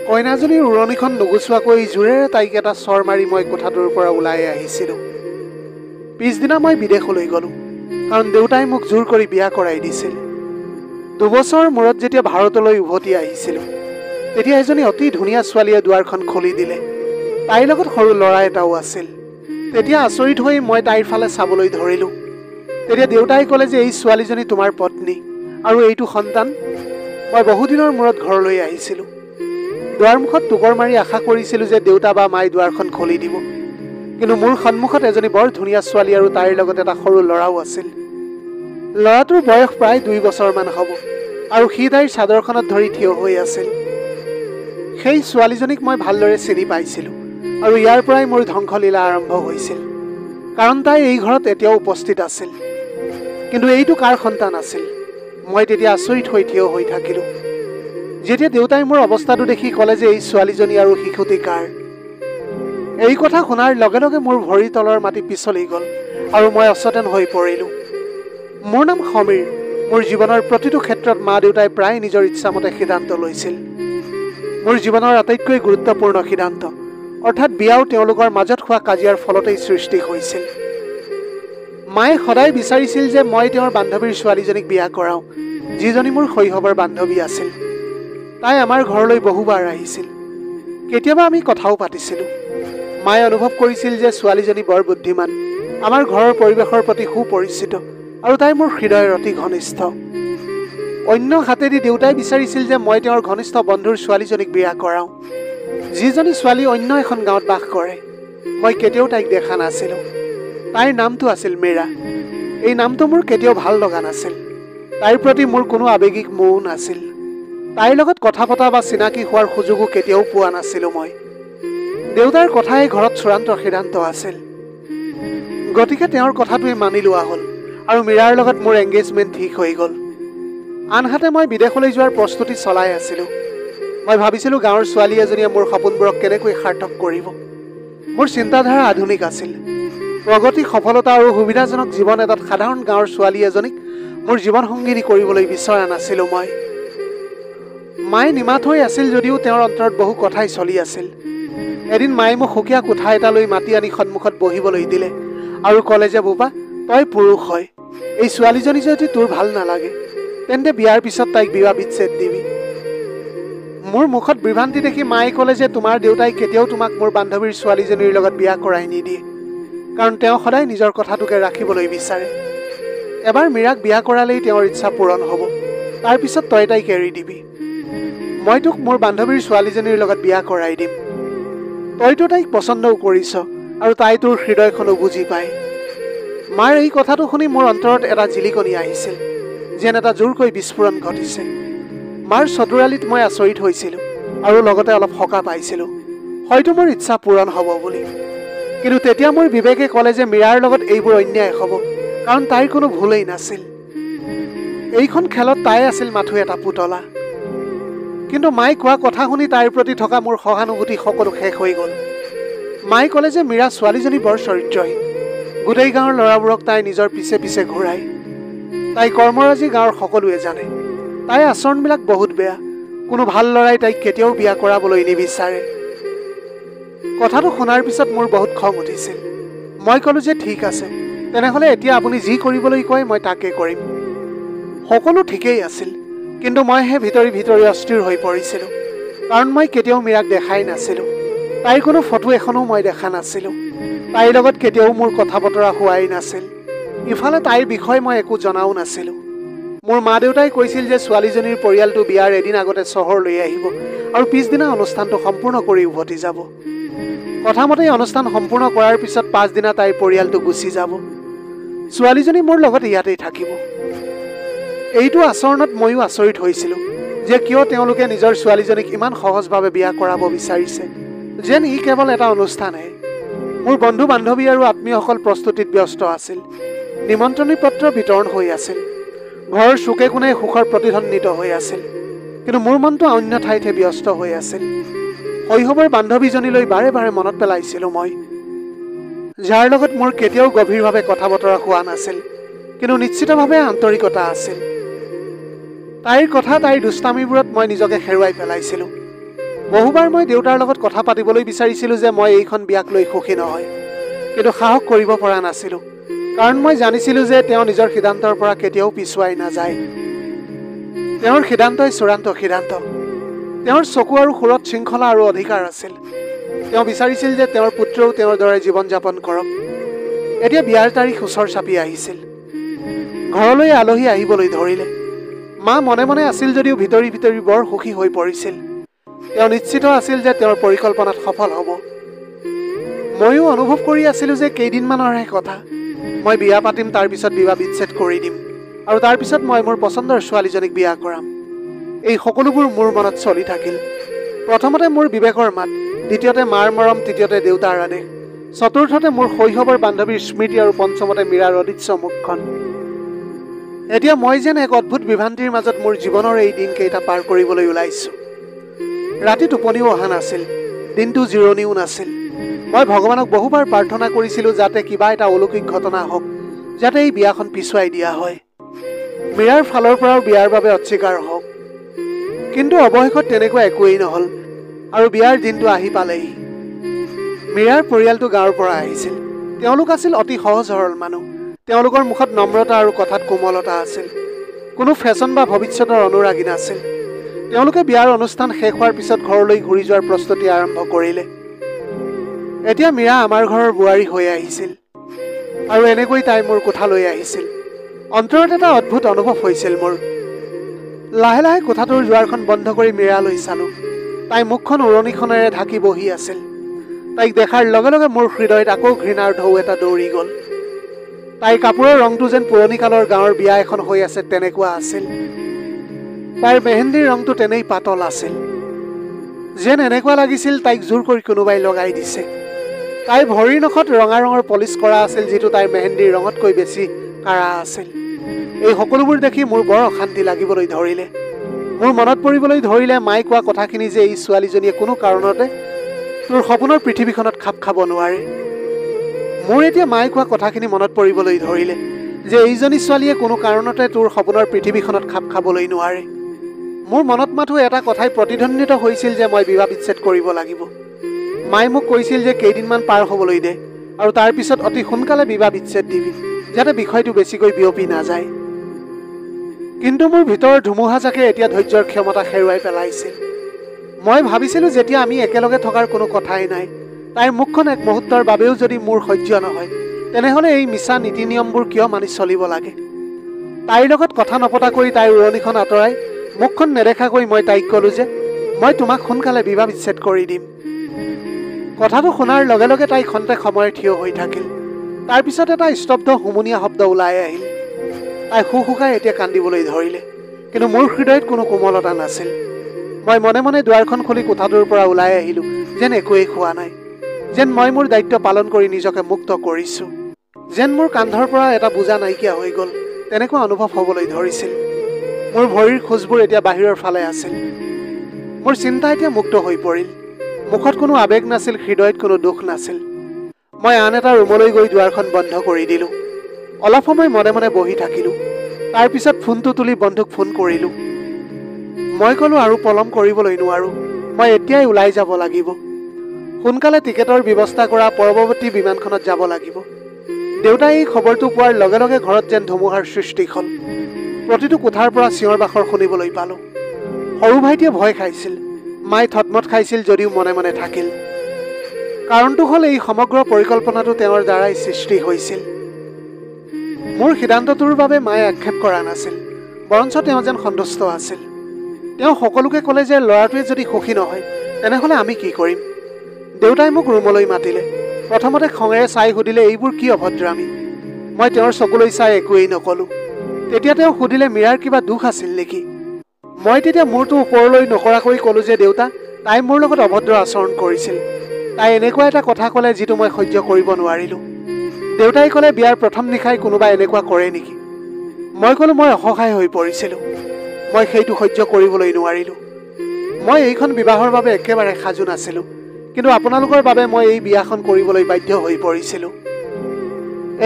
কইনাজনীৰ উৰণিখন নুগুচোৱাকৈ জোৰেৰে তাইক এটা চৰ মাৰি মই কোঠাটোৰ পৰা ওলাই আহিছিলোঁ। পিছদিনা মই বিদেশলৈ গ'লোঁ, কাৰণ দেউতাই মোক জোৰ কৰি বিয়া কৰাই দিছিল। 2 বছৰ মূৰত যেতিয়া ভাৰতলৈ উভতি আহিছিলোঁ, তেতিয়া এজনী অতি ধুনীয়া ছোৱালীয়ে দুৱাৰখন খুলি দিলে। তাইৰ লগত সৰু ল'ৰা এটাও আছিল। তেতিয়া আচৰিত হৈ মই তাইৰ ফালে চাবলৈ ধৰিলোঁ। তেতিয়া দেউতাই ক'লে যে এই ছোৱালীজনী তোমাৰ পত্নী আৰু এইটো সন্তান। মই বহুদিনৰ মূৰত ঘৰলৈ আহিছিলোঁ। দুৱাৰমুখত টোপৰ মাৰি আশা কৰিছিলোঁ যে দেউতা বা মায়ে দুৱাৰখন খুলি দিব, কিন্তু মোৰ সন্মুখত এজনী বৰ ধুনীয়া ছোৱালী আৰু তাইৰ লগত এটা সৰু ল'ৰাও আছিল। ল'ৰাটোৰ বয়স প্ৰায় 2 বছৰমান হ'ব আৰু সি তাইৰ চাদৰখনত ধৰি থিয় হৈ আছিল। সেই ছোৱালীজনীক মই ভালদৰে চিনি পাইছিলোঁ আৰু ইয়াৰ পৰাই মোৰ ধ্বংসলীলা আৰম্ভ হৈছিল, কাৰণ তাই এই ঘৰত এতিয়াও উপস্থিত আছিল। কিন্তু এইটো কাৰ সন্তান আছিল? মই তেতিয়া আচৰিত হৈ থিয় হৈ থাকিলোঁ। যেতিয়া দেউতাই মোৰ অৱস্থাটো দেখি ক'লে যে এই ছোৱালীজনী আৰু শিশুটি কাৰ। এই কথা শুনাৰ লগে লগে মোৰ ভৰিৰ তলৰ মাটি পিছলি গ'ল আৰু মই অচেতন হৈ পৰিলোঁ। মোৰ নাম সমীৰ। মোৰ জীৱনৰ প্ৰতিটো ক্ষেত্ৰত মা দেউতাই প্ৰায় নিজৰ ইচ্ছামতে সিদ্ধান্ত লৈছিল। মোৰ জীৱনৰ আটাইতকৈ গুৰুত্বপূৰ্ণ সিদ্ধান্ত, অৰ্থাৎ বিয়াও তেওঁলোকৰ মাজত হোৱা কাজিয়াৰ ফলতেই সৃষ্টি হৈছিল। মায়ে সদায় বিচাৰিছিল যে মই তেওঁৰ বান্ধৱীৰ ছোৱালীজনীক বিয়া কৰাওঁ, যিজনী মোৰ শৈশৱৰ বান্ধৱী আছিল। তাই আমাৰ ঘৰলৈ বহুবাৰ আহিছিল। কেতিয়াবা আমি কথাও পাতিছিলোঁ। মায়ে অনুভৱ কৰিছিল যে ছোৱালীজনী বৰ বুদ্ধিমান, আমাৰ ঘৰৰ পৰিৱেশৰ প্ৰতি সুপৰিচিত আৰু তাই মোৰ হৃদয়ৰ অতি ঘনিষ্ঠ। অন্য হাতেদি দেউতাই বিচাৰিছিল যে মই তেওঁৰ ঘনিষ্ঠ বন্ধুৰ ছোৱালীজনীক বিয়া কৰাওঁ, যিজনী ছোৱালী অন্য এখন গাঁৱত বাস কৰে। মই কেতিয়াও তাইক দেখা নাছিলোঁ। তাইৰ নামটো আছিল মীৰা। এই নামটো মোৰ কেতিয়াও ভাল লগা নাছিল। তাইৰ প্ৰতি মোৰ কোনো আৱেগিক মোহ নাছিল। তাইৰ লগত কথা পতা বা চিনাকি হোৱাৰ সুযোগো কেতিয়াও পোৱা নাছিলোঁ মই। দেউতাৰ কথাই ঘৰত চূড়ান্ত সিদ্ধান্ত আছিল, গতিকে তেওঁৰ কথাটোৱে মানি লোৱা হ'ল আৰু মীৰাৰ লগত মোৰ এংগেজমেণ্ট ঠিক হৈ গ'ল। আনহাতে মই বিদেশলৈ যোৱাৰ প্ৰস্তুতি চলাই আছিলোঁ। মই ভাবিছিলোঁ গাঁৱৰ ছোৱালী এজনীয়ে মোৰ সপোনবোৰক কেনেকৈ সাৰ্থক কৰিব। মোৰ চিন্তাধাৰা আধুনিক আছিল। প্ৰগতি, সফলতা আৰু সুবিধাজনক জীৱন এটাত সাধাৰণ গাঁৱৰ ছোৱালী এজনীক মোৰ জীৱন সংগিনী কৰিবলৈ বিচৰা নাছিলোঁ মই। মায়ে নিমাত হৈ আছিল যদিও তেওঁৰ অন্তৰত বহু কথাই চলি আছিল। এদিন মায়ে মোক সুকীয়া কোঠা এটালৈ মাতি আনি সন্মুখত বহিবলৈ দিলে আৰু ক'লে যে বোপা, তই পুৰুষ হয়। এই ছোৱালীজনী যদি তোৰ ভাল নালাগে, তেন্তে বিয়াৰ পিছত তাইক বিবাহ বিচ্ছেদ দিবি। মোৰ মুখত বিভ্ৰান্তি দেখি মায়ে ক'লে যে তোমাৰ দেউতাই কেতিয়াও তোমাক মোৰ বান্ধৱীৰ ছোৱালীজনীৰ লগত বিয়া কৰাই নিদিয়ে, কাৰণ তেওঁ সদায় নিজৰ কথাটোকে ৰাখিবলৈ বিচাৰে। এবাৰ মীৰাক বিয়া কৰালেই তেওঁৰ ইচ্ছা পূৰণ হ'ব, তাৰপিছত তই তাইক এৰি দিবি। মই তোক মোৰ বান্ধৱীৰ ছোৱালীজনীৰ লগত বিয়া কৰাই দিম। তইতো তাইক পচন্দও কৰিছ আৰু তাই তোৰ হৃদয়খনো বুজি পায়। মাৰ এই কথাটো শুনি মোৰ অন্তৰত এটা জিলিকনি আহিছিল, যেন এটা জোৰকৈ বিস্ফোৰণ ঘটিছে। মাৰ চতুৰালিত মই আচৰিত হৈছিলোঁ আৰু লগতে অলপ সকাহ পাইছিলোঁ, হয়তো মোৰ ইচ্ছা পূৰণ হ'ব বুলি। কিন্তু তেতিয়া মোৰ বিবেকে ক'লে যে মীৰাৰ লগত এইবোৰ অন্যায় হ'ব, কাৰণ তাইৰ কোনো ভুলেই নাছিল। এইখন খেলত তাই আছিল মাথো এটা পুতলা। কিন্তু মায়ে কোৱা কথা শুনি তাইৰ প্ৰতি থকা মোৰ সহানুভূতি সকলো শেষ হৈ গ'ল। মায়ে ক'লে যে মীৰা ছোৱালীজনী বৰ চৰিত্ৰহীন। গোটেই গাঁৱৰ ল'ৰাবোৰক তাই নিজৰ পিছে পিছে ঘূৰায়। তাই কৰ্মৰাজি গাঁৱৰ সকলোৱে জানে। তাইৰ আচৰণবিলাক বহুত বেয়া। কোনো ভাল ল'ৰাই তাইক কেতিয়াও বিয়া কৰাবলৈ নিবিচাৰে। কথাটো শুনাৰ পিছত মোৰ বহুত খং উঠিছিল। মই ক'লোঁ যে ঠিক আছে, তেনেহ'লে এতিয়া আপুনি যি কৰিবলৈ কয় মই তাকে কৰিম। সকলো ঠিকেই আছিল, কিন্তু মইহে ভিতৰি ভিতৰি অস্থিৰ হৈ পৰিছিলোঁ, কাৰণ মই কেতিয়াও মীৰাক দেখাই নাছিলোঁ। তাইৰ কোনো ফটো এখনো মই দেখা নাছিলোঁ। তাইৰ লগত কেতিয়াও মোৰ কথা বতৰা হোৱাই নাছিল। ইফালে তাইৰ বিষয়ে মই একো জনাও নাছিলোঁ। মোৰ মা দেউতাই কৈছিল যে ছোৱালীজনীৰ পৰিয়ালটো বিয়াৰ এদিন আগতে চহৰলৈ আহিব আৰু পিছদিনা অনুষ্ঠানটো সম্পূৰ্ণ কৰি উভতি যাব। কথামতে অনুষ্ঠান সম্পূৰ্ণ কৰাৰ পিছত 5 দিনা তাইৰ পৰিয়ালটো গুচি যাব। ছোৱালীজনী মোৰ লগত ইয়াতেই থাকিব। এইটো আচৰণত ময়ো আচৰিত হৈছিলোঁ যে কিয় তেওঁলোকে নিজৰ ছোৱালীজনীক ইমান সহজভাৱে বিয়া কৰাব বিচাৰিছে, যেন ই কেৱল এটা অনুষ্ঠানহে। মোৰ বন্ধু বান্ধৱী আৰু আত্মীয়সকল প্ৰস্তুতিত ব্যস্ত আছিল। নিমন্ত্ৰণী পত্ৰ বিতৰণ হৈ আছিল। ঘৰৰ চুকে কোণে সুখৰ প্ৰতিধ্বনিত হৈ আছিল, কিন্তু মোৰ মনটো অন্য ঠাইতহে ব্যস্ত হৈ আছিল। শৈশৱৰ বান্ধৱীজনীলৈ বাৰে বাৰে মনত পেলাইছিলোঁ মই, যাৰ লগত মোৰ কেতিয়াও গভীৰভাৱে কথা বতৰা হোৱা নাছিল, কিন্তু নিশ্চিতভাৱে আন্তৰিকতা আছিল। তাইৰ কথা, তাইৰ দুষ্টামিবোৰত মই নিজকে হেৰুৱাই পেলাইছিলোঁ। বহুবাৰ মই দেউতাৰ লগত কথা পাতিবলৈ বিচাৰিছিলোঁ যে মই এইখন বিয়াক লৈ সুখী নহয়, কিন্তু সাহস কৰিব পৰা নাছিলোঁ, কাৰণ মই জানিছিলোঁ যে তেওঁ নিজৰ সিদ্ধান্তৰ পৰা কেতিয়াও পিছুৱাই নাযায়। তেওঁৰ সিদ্ধান্তই চূড়ান্ত সিদ্ধান্ত। তেওঁৰ চকু আৰু সুৰত শৃংখলা আৰু অধিকাৰ আছিল। তেওঁ বিচাৰিছিল যে তেওঁৰ পুত্ৰও তেওঁৰ দৰে জীৱন যাপন কৰক। এতিয়া বিয়াৰ তাৰিখ ওচৰ চাপি আহিছিল। ঘৰলৈ আলহী আহিবলৈ ধৰিলে। মা মনে মনে আছিল যদিও ভিতৰি ভিতৰি বৰ সুখী হৈ পৰিছিল। তেওঁ নিশ্চিত আছিল যে তেওঁৰ পৰিকল্পনাত সফল হ'ব। ময়ো অনুভৱ কৰি আছিলোঁ যে কেইদিনমানৰহে কথা। মই বিয়া পাতিম, তাৰপিছত বিবাহ বিচ্ছেদ কৰি দিম, আৰু তাৰপিছত মই মোৰ পচন্দৰ ছোৱালীজনীক বিয়া কৰাম। এই সকলোবোৰ মোৰ মনত চলি থাকিল। প্ৰথমতে মোৰ বিবেকৰ মাত, দ্বিতীয়তে মাৰ মৰম, তৃতীয়তে দেউতাৰ আদেশ, চতুৰ্থতে মোৰ শৈশৱৰ বান্ধৱীৰ স্মৃতি আৰু পঞ্চমতে মীৰাৰ অদৃশ্য মুখখন। এতিয়া মই যেন এক অদ্ভুত বিভ্ৰান্তিৰ মাজত মোৰ জীৱনৰ এই দিনকেইটা পাৰ কৰিবলৈ ওলাইছোঁ। ৰাতি টোপনিও অহা নাছিল, দিনটো জিৰণিও নাছিল। মই ভগৱানক বহুবাৰ প্ৰাৰ্থনা কৰিছিলোঁ যাতে কিবা এটা অলৌকিক ঘটনা হওক, যাতে এই বিয়াখন পিছুৱাই দিয়া হয়, মীৰাৰ ফালৰ পৰাও বিয়াৰ বাবে অস্বীকাৰ হওক। কিন্তু অৱশেষত তেনেকুৱা একোৱেই নহ'ল, আৰু বিয়াৰ দিনটো আহি পালেহি। মীৰাৰ পৰিয়ালটো গাঁৱৰ পৰা আহিছিল। তেওঁলোক আছিল অতি সহজ সৰল মানুহ। তেওঁলোকৰ মুখত নম্ৰতা আৰু কথাত কোমলতা আছিল। কোনো ফেশ্বন বা ভৱিষ্যতৰ অনুৰাগী নাছিল। তেওঁলোকে বিয়াৰ অনুষ্ঠান শেষ হোৱাৰ পিছত ঘৰলৈ ঘূৰি যোৱাৰ প্ৰস্তুতি আৰম্ভ কৰিলে। এতিয়া মীৰা আমাৰ ঘৰৰ বোৱাৰী হৈ আহিছিল, আৰু এনেকৈ তাই মোৰ কোঠালৈ আহিছিল। অন্তৰত এটা অদ্ভুত অনুভৱ হৈছিল মোৰ। লাহে লাহে কোঠাটোৰ দুৱাৰখন বন্ধ কৰি মীৰালৈ চালোঁ। তাই মুখখন উৰণিখনেৰে ঢাকি বহি আছিল। তাইক দেখাৰ লগে লগে মোৰ হৃদয়ত আকৌ ঘৃণাৰ ঢৌ এটা দৌৰি গ'ল। তাইৰ কাপোৰৰ ৰংটো যেন পুৰণি কালৰ গাঁৱৰ বিয়া এখন হৈ আছে তেনেকুৱা আছিল। তাইৰ মেহেন্দিৰ ৰংটো তেনেই পাতল আছিল, যেন এনেকুৱা লাগিছিল তাইক জোৰ কৰি কোনোবাই লগাই দিছে। তাইৰ ভৰিৰ নখত ৰঙা ৰঙৰ পলিচ কৰা আছিল, যিটো তাইৰ মেহেন্দিৰ ৰঙতকৈ বেছি কাঢ়া আছিল। এই সকলোবোৰ দেখি মোৰ বৰ অশান্তি লাগিবলৈ ধৰিলে। মোৰ মনত পৰিবলৈ ধৰিলে মায়ে কোৱা কথাখিনি যে এই ছোৱালীজনীয়ে কোনো কাৰণতে তোৰ সপোনৰ পৃথিৱীখনত খাপ খাব নোৱাৰে। মোৰ এতিয়া মায়ে কোৱা কথাখিনি মনত পৰিবলৈ ধৰিলে যে এইজনী ছোৱালীয়ে কোনো কাৰণতে তোৰ সপোনৰ পৃথিৱীখনত খাপ খাবলৈ নোৱাৰে। মোৰ মনত মাথো এটা কথাই প্ৰতিধ্বন্দিত হৈছিল যে মই বিবাহ বিচ্ছেদ কৰিব লাগিব। মায়ে মোক কৈছিল যে কেইদিনমান পাৰ হ'বলৈ দে, আৰু তাৰ পিছত অতি সোনকালে বিবাহ বিচ্ছেদ দিবি, যাতে বিষয়টো বেছিকৈ বিয়পি নাযায়। কিন্তু মোৰ ভিতৰৰ ধুমুহাজাকে এতিয়া ধৈৰ্যৰ ক্ষমতা হেৰুৱাই পেলাইছিল। মই ভাবিছিলোঁ যেতিয়া আমি একেলগে থকাৰ কোনো কথাই নাই, তাইৰ মুখখন এক মুহূৰ্তৰ বাবেও যদি মোৰ সহ্য নহয়, তেনেহ'লে এই মিছা নীতি নিয়মবোৰ কিয় মানি চলিব লাগে। তাইৰ লগত কথা নপতাকৈ তাইৰ উৰণিখন আঁতৰাই মুখখন নেদেখাকৈ মই তাইক ক'লোঁ যে মই তোমাক সোনকালে বিবাহ বিচ্ছেদ কৰি দিম। কথাটো শুনাৰ লগে লগে তাই খন্তেক সময় থিয় হৈ থাকিল। তাৰপিছত এটা স্তব্ধ হুমুনীয়া শব্দ ওলাই আহিল। তাই শুকাই এতিয়া কান্দিবলৈ ধৰিলে, কিন্তু মোৰ হৃদয়ত কোনো কোমলতা নাছিল। মই মনে মনে দুৱাৰখন খুলি কোঠাটোৰ পৰা ওলাই আহিলোঁ, যেন একোৱেই খোৱা নাই, যেন মই মোৰ দায়িত্ব পালন কৰি নিজকে মুক্ত কৰিছোঁ, যেন মোৰ কান্ধৰ পৰা এটা বোজা নাইকিয়া হৈ গ'ল, তেনেকুৱা অনুভৱ হ'বলৈ ধৰিছিল। মোৰ ভৰিৰ খোজবোৰ এতিয়া বাহিৰৰ ফালে আছিল। মোৰ চিন্তা এতিয়া মুক্ত হৈ পৰিল। মুখত কোনো আৱেগ নাছিল, হৃদয়ত কোনো দুখ নাছিল। মই আন এটা ৰুমলৈ গৈ দুৱাৰখন বন্ধ কৰি দিলোঁ। অলপ সময় মনে মনে বহি থাকিলোঁ। তাৰপিছত ফোনটো তুলি বন্ধুক ফোন কৰিলোঁ। মই ক'লোঁ আৰু পলম কৰিবলৈ নোৱাৰোঁ, মই এতিয়াই ওলাই যাব লাগিব। সোনকালে টিকেটৰ ব্যৱস্থা কৰা, পৰৱৰ্তী বিমানখনত যাব লাগিব। দেউতাই এই খবৰটো পোৱাৰ লগে লগে ঘৰত যেন ধুমুহাৰ সৃষ্টি হ'ল। প্ৰতিটো কোঠাৰ পৰা চিঞৰ বাখৰ শুনিবলৈ পালোঁ। সৰু ভাইটিয়ে ভয় খাইছিল, মায়ে থতমত খাইছিল যদিও মনে মনে থাকিল। কাৰণটো হ'ল এই সমগ্ৰ পৰিকল্পনাটো তেওঁৰ দ্বাৰাই সৃষ্টি হৈছিল। মোৰ সিদ্ধান্তটোৰ বাবে মায়ে আক্ষেপ কৰা নাছিল, বৰঞ্চ তেওঁ যেন সন্তুষ্ট আছিল। তেওঁ সকলোকে ক'লে যে ল'ৰাটোৱে যদি সুখী নহয়, তেনেহ'লে আমি কি কৰিম। দেউতাই মোক ৰুমলৈ মাতিলে। প্ৰথমতে খঙেৰে চাই সুধিলে এইবোৰ কি অভদ্ৰামী। মই তেওঁৰ চকুলৈ চাই একোৱেই নক'লোঁ। তেতিয়া তেওঁ সুধিলে মীৰাৰ কিবা দুখ আছিল নেকি। মই তেতিয়া মূৰটো ওপৰলৈ নকৰাকৈ ক'লোঁ যে দেউতা, তাই মোৰ লগত অভদ্ৰ আচৰণ কৰিছিল। তাই এনেকুৱা এটা কথা ক'লে যিটো মই সহ্য কৰিব নোৱাৰিলোঁ। দেউতাই ক'লে বিয়াৰ প্ৰথম নিশাই কোনোবা এনেকুৱা কৰে নেকি। মই ক'লোঁ মই অসহায় হৈ পৰিছিলোঁ। মই সেইটো সহ্য কৰিবলৈ নোৱাৰিলোঁ। মই এইখন বিবাহৰ বাবে একেবাৰে সাজু নাছিলোঁ, কিন্তু আপোনালোকৰ বাবে মই এই বিয়াখন কৰিবলৈ বাধ্য হৈ পৰিছিলোঁ।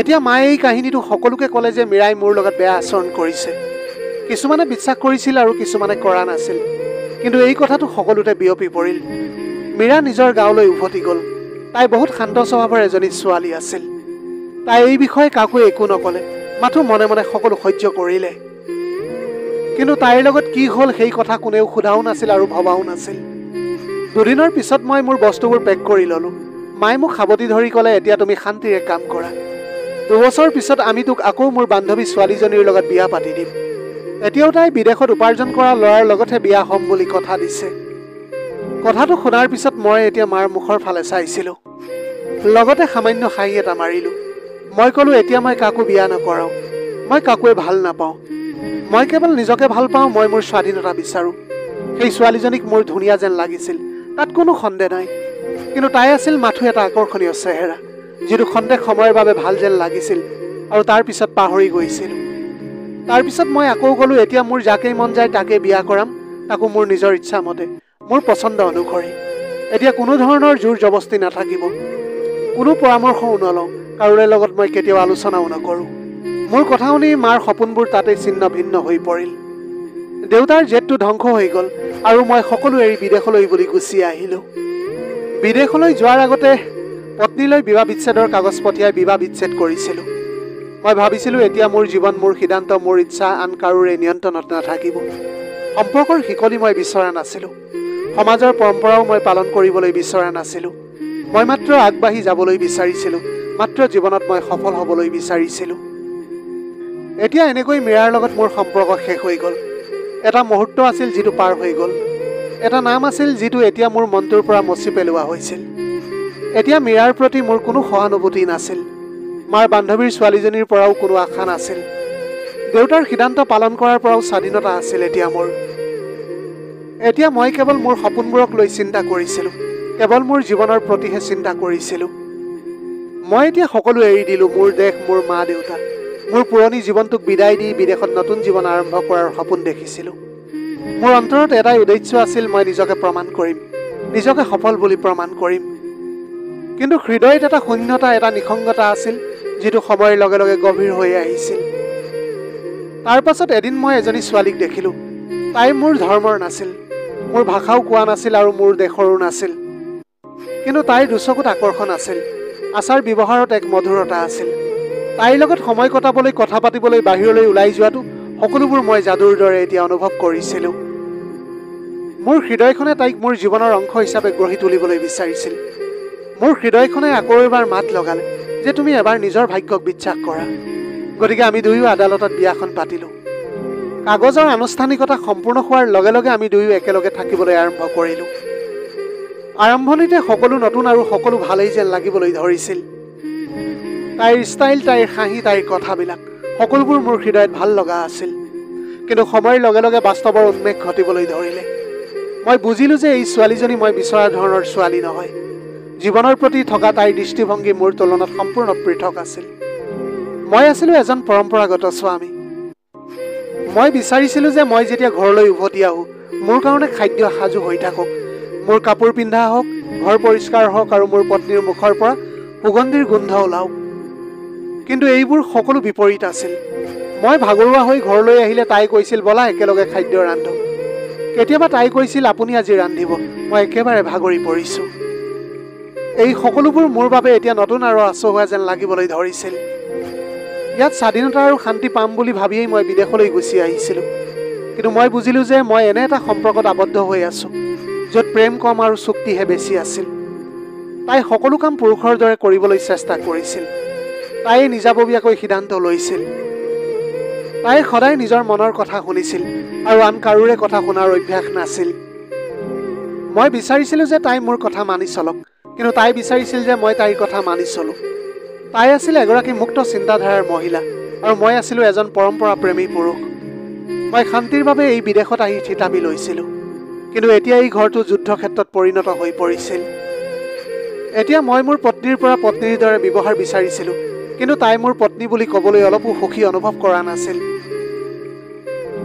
এতিয়া মায়ে এই কাহিনীটো সকলোকে ক'লে যে মীৰাই মোৰ লগত বেয়া আচৰণ কৰিছে। কিছুমানে বিশ্বাস কৰিছিল আৰু কিছুমানে কৰা নাছিল, কিন্তু এই কথাটো সকলোতে বিয়পি পৰিল। মীৰা নিজৰ গাঁৱলৈ উভতি গ'ল। তাই বহুত শান্ত স্বভাৱৰ এজনী ছোৱালী আছিল। তাই এই বিষয়ে কাকো একো নকলে, মাথো মনে মনে সকলো সহ্য কৰিলে। কিন্তু তাইৰ লগত কি হ'ল সেই কথা কোনেও সোধাও নাছিল আৰু ভবাও নাছিল। দুদিনৰ পিছত মই মোৰ বস্তুবোৰ পেক কৰি ল'লোঁ। মায়ে মোক সাৱটি ধৰি ক'লে, এতিয়া তুমি শান্তিৰে কাম কৰা। 2 বছৰ পিছত আমি তোক আকৌ মোৰ বান্ধৱী ছোৱালীজনীৰ লগত বিয়া পাতি দিম। এতিয়াও তাই বিদেশত উপাৰ্জন কৰা ল'ৰাৰ লগতহে বিয়া হ'ম বুলি কথা দিছে। কথাটো শুনাৰ পিছত মই এতিয়া মাৰ মুখৰ ফালে চাইছিলোঁ। লগতে সামান্য হাঁহি এটা মাৰিলোঁ। মই ক'লোঁ, এতিয়া মই কাকো বিয়া নকৰাওঁ। মই কাকোৱে ভাল নাপাওঁ। মই কেৱল নিজকে ভাল পাওঁ। মই মোৰ স্বাধীনতা বিচাৰোঁ। সেই ছোৱালীজনীক মোৰ ধুনীয়া যেন লাগিছিল, তাত কোনো সন্দেহ নাই। কিন্তু তাই আছিল মাথো এটা আকৰ্ষণীয় চেহেৰা, যিটো খন্তেক সময়ৰ বাবে ভাল যেন লাগিছিল আৰু তাৰ পিছত পাহৰি গৈছিলোঁ। তাৰপিছত মই আকৌ ক'লোঁ, এতিয়া মোৰ যাকেই মন যায় তাকে বিয়া কৰাম, তাকো মোৰ নিজৰ ইচ্ছামতে, মোৰ পচন্দ অনুসৰি। এতিয়া কোনো ধৰণৰ জোৰ জবস্তি নাথাকিব। কোনো পৰামৰ্শও নলওঁ, কাৰোৰে লগত মই কেতিয়াও আলোচনাও নকৰোঁ। মোৰ কথা শুনি মাৰ সপোনবোৰ তাতেই ছিন্ন ভিন্ন হৈ পৰিল। দেউতাৰ জেদটো ধ্বংস হৈ গ'ল আৰু মই সকলো এৰি বিদেশলৈ বুলি গুচি আহিলোঁ। বিদেশলৈ যোৱাৰ আগতে পত্নীলৈ বিবাহ বিচ্ছেদৰ কাগজ পঠিয়াই বিবাহ বিচ্ছেদ কৰিছিলোঁ। মই ভাবিছিলোঁ, এতিয়া মোৰ জীৱন, মোৰ সিদ্ধান্ত, মোৰ ইচ্ছা, আন কাৰোৰে নিয়ন্ত্ৰণত নাথাকিব। সম্পৰ্কৰ শিকলি মই বিচৰা নাছিলোঁ। সমাজৰ পৰম্পৰাও মই পালন কৰিবলৈ বিচৰা নাছিলোঁ। মই মাত্ৰ আগবাঢ়ি যাবলৈ বিচাৰিছিলোঁ। মাত্ৰ জীৱনত মই সফল হ'বলৈ বিচাৰিছিলোঁ। এতিয়া এনেকৈ মীৰাৰ লগত মোৰ সম্পৰ্ক শেষ হৈ গ'ল। এটা মুহূৰ্ত আছিল যিটো পাৰ হৈ গ'ল। এটা নাম আছিল যিটো এতিয়া মোৰ মনটোৰ পৰা মচি পেলোৱা হৈছিল। এতিয়া মীৰাৰ প্ৰতি মোৰ কোনো সহানুভূতি নাছিল। মাৰ বান্ধৱীৰ ছোৱালীজনীৰ পৰাও কোনো আশা নাছিল। দেউতাৰ সিদ্ধান্ত পালন কৰাৰ পৰাও স্বাধীনতা আছিল এতিয়া মোৰ। এতিয়া মই কেৱল মোৰ সপোনবোৰক লৈ চিন্তা কৰিছিলোঁ। কেৱল মোৰ জীৱনৰ প্ৰতিহে চিন্তা কৰিছিলোঁ। মই এতিয়া সকলো এৰি দিলোঁ। মোৰ দেশ, মোৰ মা দেউতা, মোৰ পুৰণি জীৱনটোক বিদায় দি বিদেশত নতুন জীৱন আৰম্ভ কৰাৰ সপোন দেখিছিলোঁ। মোৰ অন্তৰত এটাই উদ্দেশ্য আছিল, মই নিজকে প্ৰমাণ কৰিম, নিজকে সফল বুলি প্ৰমাণ কৰিম। কিন্তু হৃদয়ত এটা শূন্যতা, এটা নিসংগতা আছিল, যিটো সময়ৰ লগে লগে গভীৰ হৈ আহিছিল। তাৰ পাছত এদিন মই এজনী ছোৱালীক দেখিলোঁ। তাই মোৰ ধৰ্মৰ নাছিল, মোৰ ভাষাও কোৱা নাছিল আৰু মোৰ দেশৰো নাছিল। কিন্তু তাইৰ দুচকুত আকৰ্ষণ আছিল, আচাৰ ব্যৱহাৰত এক মধুৰতা আছিল। তাইৰ লগত সময় কটাবলৈ, কথা পাতিবলৈ, বাহিৰলৈ ওলাই যোৱাটো, সকলোবোৰ মই যাদুৰ দৰে এতিয়া অনুভৱ কৰিছিলোঁ। মোৰ হৃদয়খনে তাইক মোৰ জীৱনৰ অংশ হিচাপে গঢ়ি তুলিবলৈ বিচাৰিছিল। মোৰ হৃদয়খনে আকৌ এবাৰ মাত লগালে যে তুমি এবাৰ নিজৰ ভাগ্যক বিশ্বাস কৰা। গতিকে আমি দুয়ো আদালতত বিয়াখন পাতিলোঁ। কাগজৰ আনুষ্ঠানিকতা সম্পূৰ্ণ হোৱাৰ লগে লগে আমি দুয়ো একেলগে থাকিবলৈ আৰম্ভ কৰিলোঁ। আৰম্ভণিতে সকলো নতুন আৰু সকলো ভালেই যেন লাগিবলৈ ধৰিছিল। তাইৰ ষ্টাইল, তাইৰ হাঁহি, তাইৰ কথাবিলাক সকলোবোৰ মোৰ হৃদয়ত ভাল লগা আছিল। কিন্তু সময়ৰ লগে লগে বাস্তৱৰ উন্মেষ ঘটিবলৈ ধৰিলে। মই বুজিলোঁ যে এই ছোৱালীজনী মই বিচৰা ধৰণৰ ছোৱালী নহয়। জীৱনৰ প্ৰতি থকা তাইৰ দৃষ্টিভংগী মোৰ তুলনাত সম্পূৰ্ণ পৃথক আছিল। মই আছিলোঁ এজন পৰম্পৰাগত স্বামী। মই বিচাৰিছিলোঁ যে মই যেতিয়া ঘৰলৈ উভতি আহোঁ, মোৰ কাৰণে খাদ্য সাজু হৈ থাকক, মোৰ কাপোৰ পিন্ধা হওক, ঘৰ পৰিষ্কাৰ হওক আৰু মোৰ পত্নীৰ মুখৰ পৰা সুগন্ধিৰ গোন্ধ ওলাওক। কিন্তু এইবোৰ সকলো বিপৰীত আছিল। মই ভাগৰুৱা হৈ ঘৰলৈ আহিলে তাই কৈছিল, ব'লা একেলগে খাদ্য ৰান্ধো। কেতিয়াবা তাই কৈছিল, আপুনি আজি ৰান্ধিব, মই একেবাৰে ভাগৰি পৰিছোঁ। এই সকলোবোৰ মোৰ বাবে এতিয়া নতুন আৰু আচহুৱা যেন লাগিবলৈ ধৰিছিল। ইয়াত স্বাধীনতা আৰু শান্তি পাম বুলি ভাবিয়েই মই বিদেশলৈ গুচি আহিছিলোঁ। কিন্তু মই বুজিলোঁ যে মই এনে এটা সম্পৰ্কত আবদ্ধ হৈ আছোঁ, য'ত প্ৰেম কম আৰু চুক্তিহে বেছি আছিল। তাই সকলো কাম পুৰুষৰ দৰে কৰিবলৈ চেষ্টা কৰিছিল। তাই নিজাববীয়াকৈ সিদ্ধান্ত লৈছিল। তাই সদায় নিজৰ মনৰ কথা শুনিছিল আৰু আন কাৰোৰে কথা শুনাৰ অভ্যাস নাছিল। মই বিচাৰিছিলোঁ যে তাই মোৰ কথা মানি চলক, কিন্তু তাই বিচাৰিছিল যে মই তাইৰ কথা মানি চলোঁ। তাই আছিল এগৰাকী মুক্ত চিন্তাধাৰাৰ মহিলা আৰু মই আছিলোঁ এজন পৰম্পৰা প্ৰেমী পুৰুষ। মই শান্তিৰ বাবে এই বিদেশত আহি থিতাপি লৈছিলোঁ। কিন্তু এতিয়া এই ঘৰটো যুদ্ধক্ষেত্ৰত পৰিণত হৈ পৰিছিল। এতিয়া মই মোৰ পত্নীৰ পৰা পত্নীৰ দৰে ব্যৱহাৰ বিচাৰিছিলোঁ, কিন্তু তাই মোৰ পত্নী বুলি ক'বলৈ অলপো সুখী অনুভৱ কৰা নাছিল।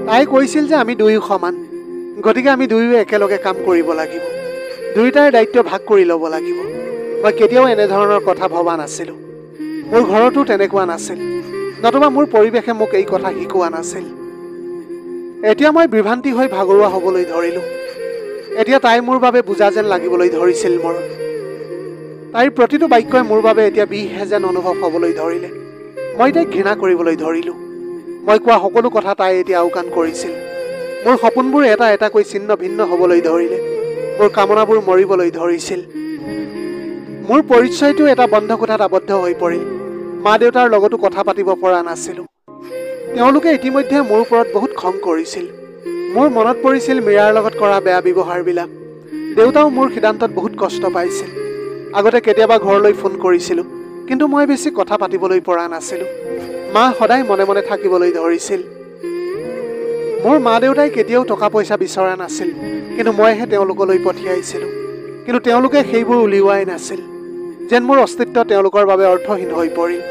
তাই কৈছিল যে আমি দুয়ো সমান, গতিকে আমি দুয়ো একেলগে কাম কৰিব লাগিব, দুয়োটাৰ দায়িত্ব ভাগ কৰি ল'ব লাগিব। মই কেতিয়াও এনেধৰণৰ কথা ভবা নাছিলোঁ। মোৰ ঘৰতো তেনেকুৱা নাছিল, নতুবা মোৰ পৰিৱেশে মোক এই কথা শিকোৱা নাছিল। এতিয়া মই বিভ্ৰান্তি হৈ ভাগৰুৱা হ'বলৈ ধৰিলোঁ। এতিয়া তাই মোৰ বাবে বুজা যেন লাগিবলৈ ধৰিছিল মোৰ। তাইৰ প্ৰতিটো বাক্যই মোৰ বাবে এতিয়া বিষহে যেন অনুভৱ হ'বলৈ ধৰিলে। মই তাইক ঘৃণা কৰিবলৈ ধৰিলোঁ। মই কোৱা সকলো কথা তাই এতিয়া আওকাণ কৰিছিল। মোৰ সপোনবোৰ এটা এটাকৈ ছিন্ন ভিন্ন হ'বলৈ ধৰিলে। মোৰ কামনাবোৰ মৰিবলৈ ধৰিছিল। মোৰ পৰিচয়টো এটা বন্ধ কোঠাত আবদ্ধ হৈ পৰিল। মা দেউতাৰ লগতো কথা পাতিব পৰা নাছিলোঁ। তেওঁলোকে ইতিমধ্যে মোৰ ওপৰত বহুত খং কৰিছিল। মোৰ মনত পৰিছিল মীৰাৰ লগত কৰা বেয়া ব্যৱহাৰবিলাক। দেউতাও মোৰ সিদ্ধান্তত বহুত কষ্ট পাইছিল। আগতে কেতিয়াবা ঘৰলৈ ফোন কৰিছিলোঁ, কিন্তু মই বেছি কথা পাতিবলৈ পৰা নাছিলোঁ। মা সদায় মনে মনে থাকিবলৈ ধৰিছিল। মোৰ মা দেউতাই কেতিয়াও টকা পইচা বিচৰা নাছিল, কিন্তু মইহে তেওঁলোকলৈ পঠিয়াইছিলোঁ। কিন্তু তেওঁলোকে সেইবোৰ উলিওৱাই নাছিল, যেন মোৰ অস্তিত্ব তেওঁলোকৰ বাবে অৰ্থহীন হৈ পৰিল।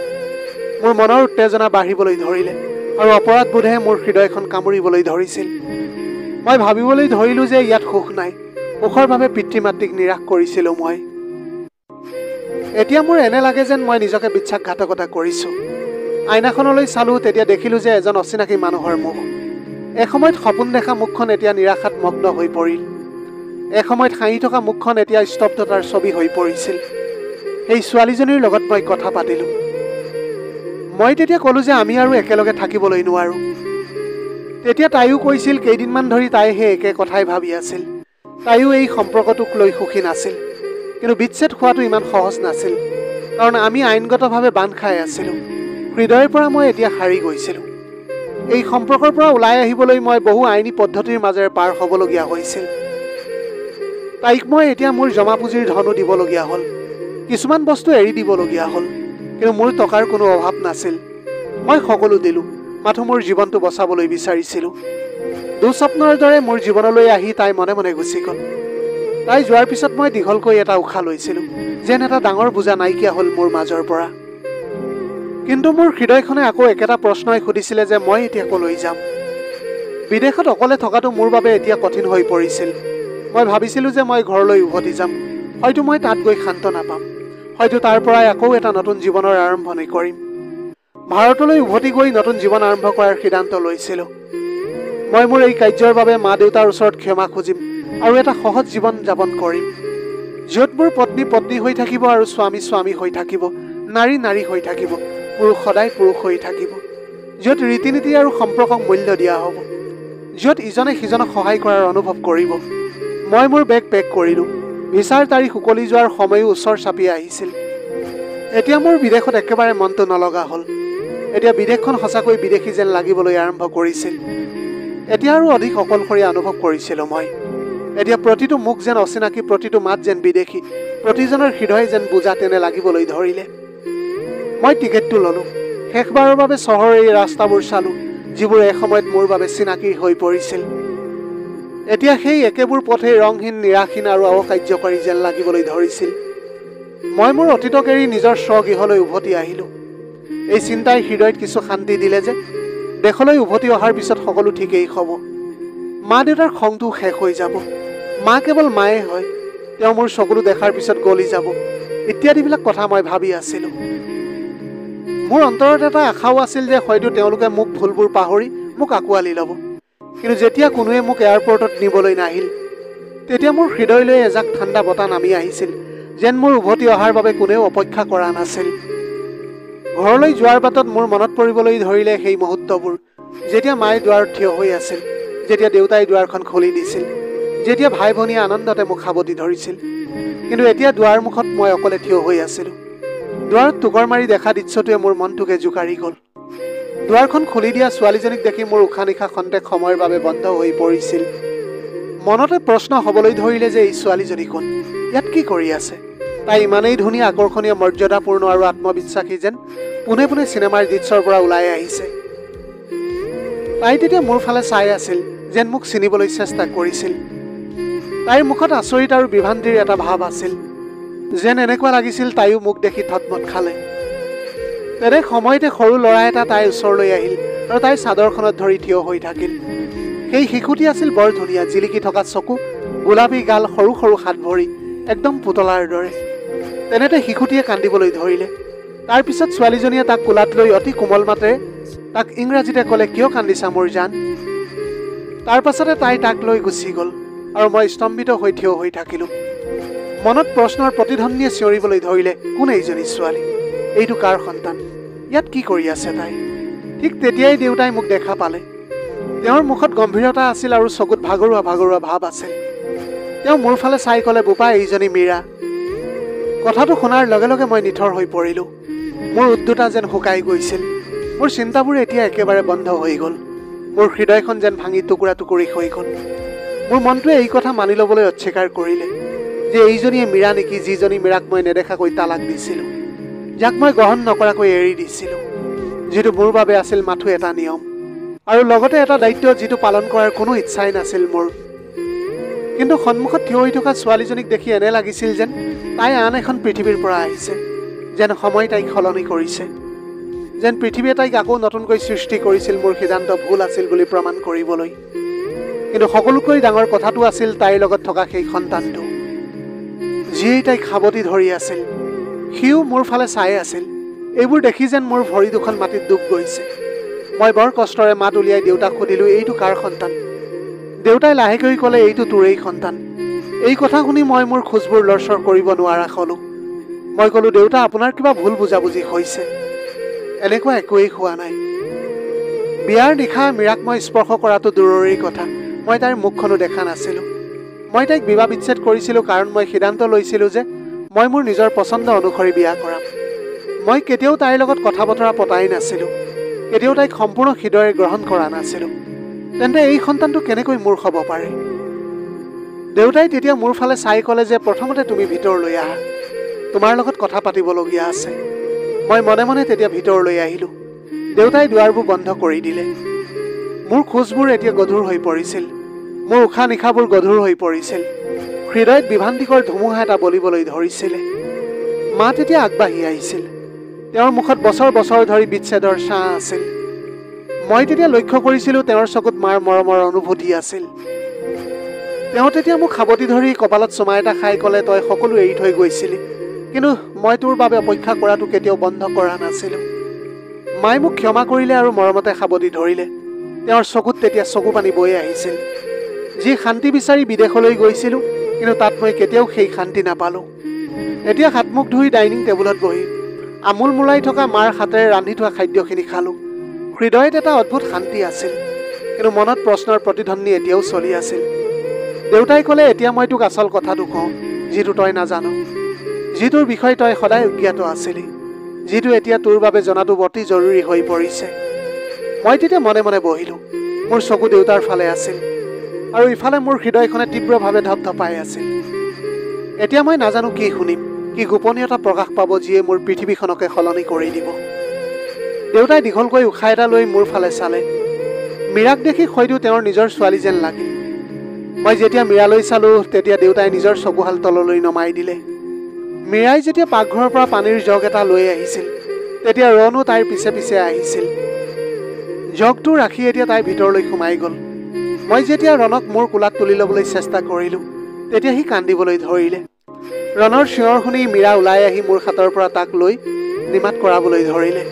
মোৰ মনৰ উত্তেজনা বাঢ়িবলৈ ধৰিলে আৰু অপৰাধবোধে মোৰ হৃদয়খন কামুৰিবলৈ ধৰিছিল। মই ভাবিবলৈ ধৰিলোঁ যে ইয়াত সুখ নাই। সুখৰ বাবে পিতৃ মাতৃক নিৰাশ কৰিছিলোঁ মই। এতিয়া মোৰ এনে লাগে যেন মই নিজকে বিশ্বাসঘাতকতা কৰিছোঁ। আইনাখনলৈ চালোঁ, তেতিয়া দেখিলোঁ যে এজন অচিনাকি মানুহৰ মুখ। এসময়ত সপোন দেখা মুখখন এতিয়া নিৰাশাত মগ্ন হৈ পৰিল। এসময়ত হাঁহি থকা মুখখন এতিয়া স্তব্ধতাৰ ছবি হৈ পৰিছিল। সেই ছোৱালীজনীৰ লগত মই কথা পাতিলোঁ। মই তেতিয়া ক'লোঁ যে আমি আৰু একেলগে থাকিবলৈ নোৱাৰোঁ। তেতিয়া তাইও কৈছিল কেইদিনমান ধৰি তাই সেই একে কথাই ভাবি আছিল। তাইও এই সম্পৰ্কটোক লৈ সুখী নাছিল। কিন্তু বিচ্ছেদ হোৱাটো ইমান সহজ নাছিল, কাৰণ আমি আইনগতভাৱে বান্ধ খাই আছিলোঁ। হৃদয়ৰ পৰা মই এতিয়া হাৰি গৈছিলোঁ। এই সম্পৰ্কৰ পৰা ওলাই আহিবলৈ মই বহু আইনী পদ্ধতিৰ মাজেৰে পাৰ হ'বলগীয়া হৈছিল। তাইক মই এতিয়া মোৰ জমা পুঁজিৰ ধনো দিবলগীয়া হ'ল। কিছুমান বস্তু এৰি দিবলগীয়া হ'ল, কিন্তু মোৰ টকাৰ কোনো অভাৱ নাছিল। মই সকলো দিলোঁ, মাথো মোৰ জীৱনটো বচাবলৈ বিচাৰিছিলোঁ। দুঃস্বপ্নৰ দৰে মোৰ জীৱনলৈ আহি তাই মনে মনে গুচি গ'ল। তাই যোৱাৰ পিছত মই দীঘলকৈ এটা উশাহ লৈছিলোঁ, যেন এটা ডাঙৰ বোজা নাইকিয়া হ'ল মোৰ মাজৰ পৰা। কিন্তু মোৰ হৃদয়খনে আকৌ একেটা প্ৰশ্নই সুধিছিলে যে মই এতিয়া ক'লৈ যাম। বিদেশত অকলে থকাটো মোৰ বাবে এতিয়া কঠিন হৈ পৰিছিল। মই ভাবিছিলোঁ যে মই ঘৰলৈ উভতি যাম। হয়তো মই তাত গৈ সান্তনা পাম। হয়তো তাৰ পৰাই আকৌ এটা নতুন জীৱনৰ আৰম্ভণি কৰিম। ভাৰতলৈ উভতি গৈ নতুন জীৱন আৰম্ভ কৰাৰ সিদ্ধান্ত লৈছিলোঁ। মই মোৰ এই কাৰ্যৰ বাবে মা দেউতাৰ ওচৰত ক্ষমা খুজিম আৰু এটা সহজ জীৱন যাপন কৰিম, য'ত মোৰ পত্নী পত্নী হৈ থাকিব আৰু স্বামী স্বামী হৈ থাকিব, নাৰী নাৰী হৈ থাকিব, পুৰুষ সদায় পুৰুষ হৈ থাকিব, য'ত ৰীতি নীতি আৰু সম্পৰ্কক মূল্য দিয়া হ'ব, য'ত ইজনে সিজনক সহায় কৰাৰ অনুভৱ কৰিব। মই মোৰ বেগ পেক কৰিলোঁ। ভিছাৰ তাৰিখ উকলি যোৱাৰ সময়ো ওচৰ চাপি আহিছিল। এতিয়া মোৰ বিদেশত একেবাৰে মনটো নলগা হ'ল। এতিয়া বিদেশখন সঁচাকৈ বিদেশী যেন লাগিবলৈ আৰম্ভ কৰিছিল। এতিয়া আৰু অধিক অকলশৰীয়া অনুভৱ কৰিছিলোঁ মই। এতিয়া প্ৰতিটো মুখ যেন অচিনাকি, প্ৰতিটো মাত যেন বিদেশী, প্ৰতিজনৰ হৃদয় যেন বুজা তেনে লাগিবলৈ ধৰিলে। মই টিকেটটো ল'লোঁ। শেষবাৰৰ বাবে চহৰৰ এই ৰাস্তাবোৰ চালোঁ, যিবোৰ এসময়ত মোৰ বাবে চিনাকি হৈ পৰিছিল। এতিয়া সেই একেবোৰ পথেই ৰংহীন, নিৰাশীন আৰু অকাৰ্যকাৰী যেন লাগিবলৈ ধৰিছিল। মই মোৰ অতীতক এৰি নিজৰ স্বগৃহলৈ উভতি আহিলোঁ। এই চিন্তাই হৃদয়ত কিছু শান্তি দিলে যে দেশলৈ উভতি অহাৰ পিছত সকলো ঠিকেই হ'ব। মা দেউতাৰ খংটোও শেষ হৈ যাব। মা কেৱল মায়ে হয়, তেওঁ মোৰ চকুলো দেখাৰ পিছত গলি যাব, ইত্যাদিবিলাক কথা মই ভাবি আছিলোঁ। মোৰ অন্তৰত এটা আশাও আছিল যে হয়তো তেওঁলোকে মোক ভুলবোৰ পাহৰি মোক আঁকোৱালি ল'ব। কিন্তু যেতিয়া কোনোৱে মোক এয়াৰপৰ্টত নিবলৈ নাহিল, তেতিয়া মোৰ হৃদয়লৈ এজাক ঠাণ্ডা বতাহ নামি আহিছিল, যেন মোৰ উভতি অহাৰ বাবে কোনেও অপেক্ষা কৰা নাছিল। ঘৰলৈ যোৱাৰ বাটত মোৰ মনত পৰিবলৈ ধৰিলে সেই মুহূৰ্তবোৰ, যেতিয়া মায়ে দুৱাৰত থিয় হৈ আছিল, যেতিয়া দেউতাই দুৱাৰখন খুলি দিছিল, যেতিয়া ভাই ভনীয়ে আনন্দতে মোক সাৱটি ধৰিছিল। কিন্তু এতিয়া দুৱাৰ মুখত মই অকলে থিয় হৈ আছিলোঁ। দুৱাৰত টুকৰ মাৰি দেখা দৃশ্যটোৱে মোৰ মনটোকে জোকাৰি গ'ল। দুৱাৰখন খুলি দিয়া ছোৱালীজনীক দেখি মোৰ উশাহ নিশাহ খন্তেক সময়ৰ বাবে বন্ধ হৈ পৰিছিল। মনতে প্ৰশ্ন হ'বলৈ ধৰিলে যে এই ছোৱালীজনী কোন, ইয়াত কি কৰি আছে? তাই ইমানেই ধুনীয়া, আকৰ্ষণীয়, মৰ্যাদাপূৰ্ণ আৰু আত্মবিশ্বাসী যেন পোনে পোনে চিনেমাৰ দৃশ্যৰ পৰা ওলাই আহিছে। তাই তেতিয়া মোৰ ফালে চাই আছিল, যেন মোক চিনিবলৈ চেষ্টা কৰিছিল। তাইৰ মুখত আচৰিত আৰু বিভ্ৰান্তিৰ এটা ভাৱ আছিল, যেন এনেকুৱা লাগিছিল তাইও মোক দেখি থতমত খালে। তেনে সময়তে সৰু ল'ৰা এটা তাইৰ ওচৰলৈ আহিল আৰু তাইৰ চাদৰখনত ধৰি থিয় হৈ থাকিল। সেই শিশুটি আছিল বৰ ধুনীয়া, জিলিকি থকা চকু, গোলাপী গাল, সৰু সৰু হাত ভৰি, একদম পুতলাৰ দৰে। তেনেতে শিশুটিয়ে কান্দিবলৈ ধৰিলে। তাৰ পিছত ছোৱালীজনীয়ে তাক কোলাত লৈ অতি কোমল মাতেৰে তাক ইংৰাজীতে ক'লে, কিয় কান্দিছা মোৰ জান? তাৰ পাছতে তাই তাক লৈ গুচি গ'ল আৰু মই স্তম্ভিত হৈ থিয় হৈ থাকিলোঁ। মনত প্ৰশ্নৰ প্ৰতিধ্বনিয়ে চিঞৰিবলৈ ধৰিলে, কোন এইজনী ছোৱালী? এইটো কাৰ সন্তান? ইয়াত কি কৰি আছে তাই? ঠিক তেতিয়াই দেউতাই মোক দেখা পালে। তেওঁৰ মুখত গম্ভীৰতা আছিল আৰু চকুত ভাগৰুৱা ভাগৰুৱা ভাৱ আছিল। তেওঁ মোৰ ফালে চাই ক'লে, বোপা, এইজনী মীৰা। কথাটো শুনাৰ লগে লগে মই নিথৰ হৈ পৰিলোঁ। মোৰ উদ্দতা যেন শুকাই গৈছিল। মোৰ চিন্তাবোৰ এতিয়া একেবাৰে বন্ধ হৈ গ'ল। মোৰ হৃদয়খন যেন ভাঙি টুকুৰা টুকুৰি হৈ গ'ল। মোৰ মনটোৱে এই কথা মানি ল'বলৈ অস্বীকাৰ কৰিলে যে এইজনীয়ে মীৰা নেকি, যিজনী মীৰাক মই নেদেখাকৈ তালাক দিছিলোঁ, যাক মই গ্ৰহণ নকৰাকৈ এৰি দিছিলোঁ, যিটো মোৰ বাবে আছিল মাথো এটা নিয়ম আৰু লগতে এটা দায়িত্ব যিটো পালন কৰাৰ কোনো ইচ্ছাই নাছিল মোৰ। কিন্তু সন্মুখত থিয় হৈ থকা ছোৱালীজনীক দেখি এনে লাগিছিল যেন তাই আন এখন পৃথিৱীৰ পৰা আহিছে, যেন সময় তাইক সলনি কৰিছে, যেন পৃথিৱীয়ে তাইক আকৌ নতুনকৈ সৃষ্টি কৰিছিল মোৰ সিদ্ধান্ত ভুল আছিল বুলি প্ৰমাণ কৰিবলৈ। কিন্তু সকলোতকৈ ডাঙৰ কথাটো আছিল তাইৰ লগত থকা সেই সন্তানটো, যিয়েই তাইক সাৱটি ধৰি আছিল। সিও মোৰ ফালে চাই আছিল। এইবোৰ দেখি যেন মোৰ ভৰি দুখন মাটিত ডুব গৈছে। মই বৰ কষ্টৰে মাত উলিয়াই দেউতাক সুধিলোঁ, এইটো কাৰ সন্তান? দেউতাই লাহেকৈ ক'লে, এইটো তোৰেই সন্তান। এই কথা শুনি মই মোৰ খোজবোৰ লৰচৰ কৰিব নোৱাৰা হ'লোঁ। মই ক'লোঁ, দেউতা, আপোনাৰ কিবা ভুল বুজাবুজি হৈছে। এনেকুৱা একোৱেই হোৱা নাই। বিয়াৰ নিশা মীৰাক মই স্পৰ্শ কৰাটো দূৰৰেই কথা, মই তাইৰ মুখখনো দেখা নাছিলোঁ। মই তাইক বিবাহ বিচ্ছেদ কৰিছিলোঁ কাৰণ মই সিদ্ধান্ত লৈছিলোঁ যে মই মোৰ নিজৰ পচন্দ অনুসৰি বিয়া কৰাম। মই কেতিয়াও তাইৰ লগত কথা বতৰা পতাই নাছিলোঁ, কেতিয়াও তাইক সম্পূৰ্ণ হৃদয়েৰে গ্ৰহণ কৰা নাছিলোঁ। তেন্তে এই সন্তানটো কেনেকৈ মোৰ হ'ব পাৰে? দেউতাই তেতিয়া মোৰ ফালে চাই ক'লে যে প্ৰথমতে তুমি ভিতৰলৈ আহা, তোমাৰ লগত কথা পাতিবলগীয়া আছে। মই মনে মনে তেতিয়া ভিতৰলৈ আহিলোঁ। দেউতাই দুৱাৰবোৰ বন্ধ কৰি দিলে। মোৰ খোজবোৰ এতিয়া গধুৰ হৈ পৰিছিল। মোৰ উশাহ নিশাবোৰ গধুৰ হৈ পৰিছিল। হৃদয়ত বিভ্ৰান্তিকৰ ধুমুহা এটা বলিবলৈ ধৰিছিলে। মা তেতিয়া আগবাঢ়ি আহিছিল। তেওঁৰ মুখত বছৰ বছৰ ধৰি বিচ্ছেদৰ ছাঁ আছিল। মই তেতিয়া লক্ষ্য কৰিছিলোঁ তেওঁৰ চকুত মাৰ মৰমৰ অনুভূতি আছিল। তেওঁ তেতিয়া মোক সাৱটি ধৰি কপালত চুমা এটা খাই ক'লে, তই সকলো এৰি থৈ গৈছিলি, কিন্তু মই তোৰ বাবে অপেক্ষা কৰাটো কেতিয়াও বন্ধ কৰা নাছিলোঁ। মায়ে মোক ক্ষমা কৰিলে আৰু মৰমতে সাৱটি ধৰিলে। তেওঁৰ চকুত তেতিয়া চকু পানী বৈ আহিছিল। যি শান্তি বিচাৰি বিদেশলৈ গৈছিলোঁ, কিন্তু তাত মই কেতিয়াও সেই শান্তি নাপালোঁ। এতিয়া হাত মুখ ধুই ডাইনিং টেবুলত বহি আমোল মোলাই থকা মাৰ হাতেৰে ৰান্ধি থোৱা খাদ্যখিনি খালোঁ। হৃদয়ত এটা অদ্ভুত শান্তি আছিল, কিন্তু মনত প্ৰশ্নৰ প্ৰতিধ্বনি এতিয়াও চলি আছিল। দেউতাই ক'লে, এতিয়া মই তোক আচল কথাটো কওঁ, যিটো তই নাজানো, যিটোৰ বিষয়ে তই সদায় অজ্ঞাত আছিলি, যিটো এতিয়া তোৰ বাবে জনাটো অতি জৰুৰী হৈ পৰিছে। মই তেতিয়া মনে মনে বহিলোঁ। মোৰ চকু দেউতাৰ ফালে আছিল আৰু ইফালে মোৰ হৃদয়খনে তীব্ৰভাৱে ধপধপাই আছিল। এতিয়া মই নাজানো কি শুনিম, কি গোপনীয়তা প্ৰকাশ পাব যিয়ে মোৰ পৃথিৱীখনকে সলনি কৰি দিব। দেউতাই দীঘলকৈ উশাহ এটা লৈ মোৰ ফালে চালে। মীৰাক দেখি হয়তো তেওঁৰ নিজৰ ছোৱালী যেন লাগিল। মই যেতিয়া মীৰালৈ চালোঁ, তেতিয়া দেউতাই নিজৰ চকুহাল তললৈ নমাই দিলে। মীৰাই যেতিয়া পাকঘৰৰ পৰা পানীৰ জগ এটা লৈ আহিছিল, তেতিয়া ৰণো তাইৰ পিছে পিছে আহিছিল। জগটো ৰাখি এতিয়া তাই ভিতৰলৈ সোমাই গ'ল। মই যেতিয়া ৰণক মোৰ কোলাত তুলি ল'বলৈ চেষ্টা কৰিলোঁ, তেতিয়া সি কান্দিবলৈ ধৰিলে। ৰণৰ চিঞৰ শুনি মীৰা ওলাই আহি মোৰ হাতৰ পৰা তাক লৈ নিমাত কৰাবলৈ ধৰিলে।